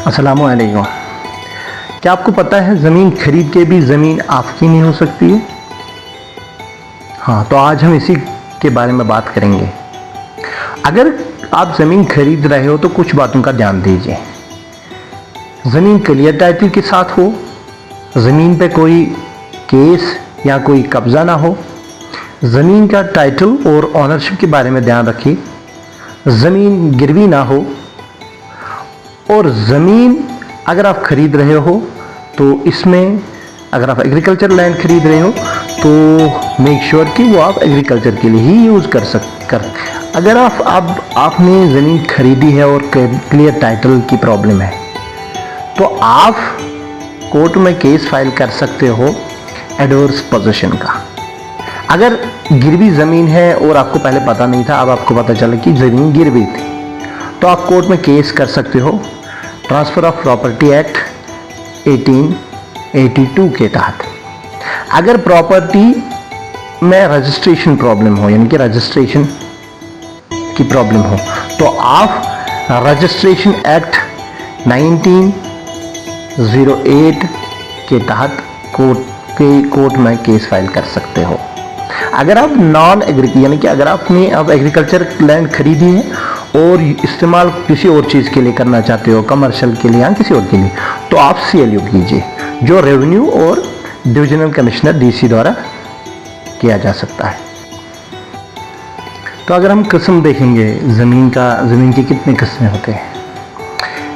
अस्सलामुअलैकुम। क्या आपको पता है ज़मीन खरीद के भी ज़मीन आपकी नहीं हो सकती है? हाँ, तो आज हम इसी के बारे में बात करेंगे। अगर आप ज़मीन खरीद रहे हो तो कुछ बातों का ध्यान दीजिए। ज़मीन क्लियर टाइटल के साथ हो, ज़मीन पे कोई केस या कोई कब्ज़ा ना हो, ज़मीन का टाइटल और ऑनरशिप के बारे में ध्यान रखिए, ज़मीन गिरवी ना हो, और ज़मीन अगर आप खरीद रहे हो तो इसमें अगर आप एग्रीकल्चर लैंड खरीद रहे हो तो मेक श्योर कि वो आप एग्रीकल्चर के लिए ही यूज़ कर। अगर आपने ज़मीन खरीदी है और क्लियर टाइटल की प्रॉब्लम है तो आप कोर्ट में केस फाइल कर सकते हो एडवर्स पोजीशन का। अगर गिरवी ज़मीन है और आपको पहले पता नहीं था, अब आपको पता चला कि ज़मीन गिरवी थी, तो आप कोर्ट में केस कर सकते हो ट्रांसफ़र ऑफ प्रॉपर्टी एक्ट 1882 के तहत। अगर प्रॉपर्टी में रजिस्ट्रेशन प्रॉब्लम हो, यानी कि रजिस्ट्रेशन की प्रॉब्लम हो, तो आप रजिस्ट्रेशन एक्ट 1908 के तहत कोर्ट में केस फाइल कर सकते हो। अगर आप नॉन एग्री यानी कि अगर आपने अब एग्रीकल्चर लैंड खरीदी है और इस्तेमाल किसी और चीज़ के लिए करना चाहते हो, कमर्शियल के लिए या किसी और के लिए, तो आप CLU कीजिए, जो रेवेन्यू और डिविजनल कमिश्नर DC द्वारा किया जा सकता है। तो अगर हम किस्म देखेंगे ज़मीन की कितने किस्में होते हैं।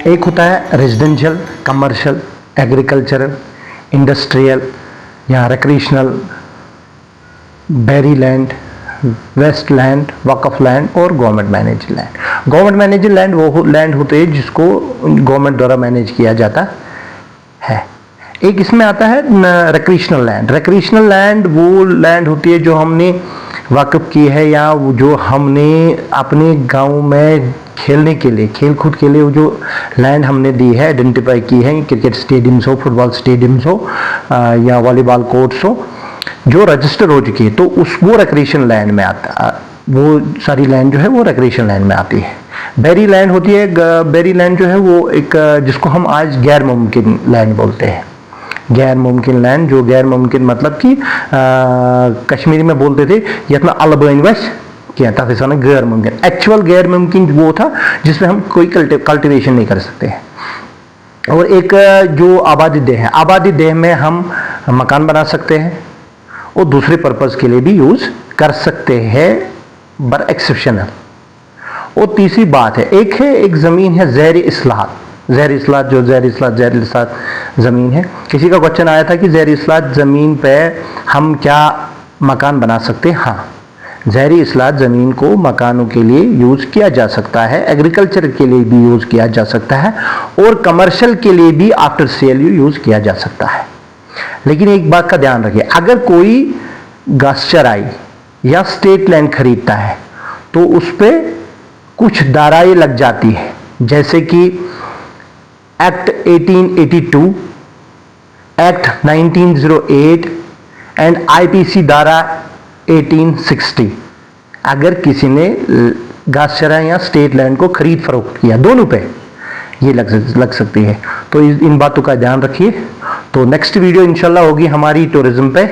एक होता है रेजिडेंशियल, कमर्शियल, एग्रीकल्चरल, इंडस्ट्रियल या रिक्रिएशनल, बैरी लैंड, वेस्ट लैंड, वक्फ लैंड और government manage land. Government manage land वो लैंड होते हैं जिसको गवर्नमेंट द्वारा मैनेज किया जाता है। एक इसमें आता है रिक्रिएशनल लैंड। रिक्रिएशनल लैंड वो लैंड होती है जो हमने वक्फ की है या जो हमने अपने गांव में खेलने के लिए, खेल कूद के लिए वो जो लैंड हमने दी है, आइडेंटिफाई की है, क्रिकेट स्टेडियम्स हो, फुटबॉल स्टेडियम्स हो या वॉलीबॉल कोर्ट्स हो, जो रजिस्टर हो चुकी है, तो वो रिक्रिएशन लैंड में आता, वो सारी लैंड जो है वो रिक्रिएशन लैंड में आती है। बैरी लैंड होती है, बैरी लैंड जो है वो एक जिसको हम आज गैर मुमकिन लैंड बोलते हैं। गैर मुमकिन लैंड, जो गैर मुमकिन मतलब कि कश्मीरी में बोलते थे यतना अलबैन वश किया था, फिर गैर मुमकिन। एक्चुअल गैर मुमकिन वो था जिसमें हम कोई कल्टिवेशन नहीं कर सकते। और एक जो आबादी देह है, आबादी देह में हम मकान बना सकते हैं और दूसरे पर्पज़ के लिए भी यूज़ कर सकते हैं, बर एक्सेप्शनल। और तीसरी बात है, एक ज़मीन है ज़ैर इस्लाहत। ज़ैर इस्लाहत ज़मीन है। किसी का क्वेश्चन आया था कि ज़ैर इस्लाहत ज़मीन पे हम क्या मकान बना सकते हैं? हाँ, ज़ैर इस्लाहत ज़मीन को मकानों के लिए यूज़ किया जा सकता है, एग्रीकल्चर के लिए भी यूज़ किया जा सकता है और कमर्शियल के लिए भी आफ्टर CLU यूज़ किया जा सकता है। लेकिन एक बात का ध्यान रखिए, अगर कोई घासचराई या स्टेट लैंड खरीदता है तो उस पर कुछ दाराएं लग जाती है, जैसे कि एक्ट 1882, एक्ट 1908 एंड IPC धारा 1860। अगर किसी ने घासचराई या स्टेट लैंड को खरीद फरोख्त किया, दोनों पे ये लग सकती है। तो इन बातों का ध्यान रखिए। तो नेक्स्ट वीडियो इंशाल्लाह होगी हमारी टूरिज्म पे।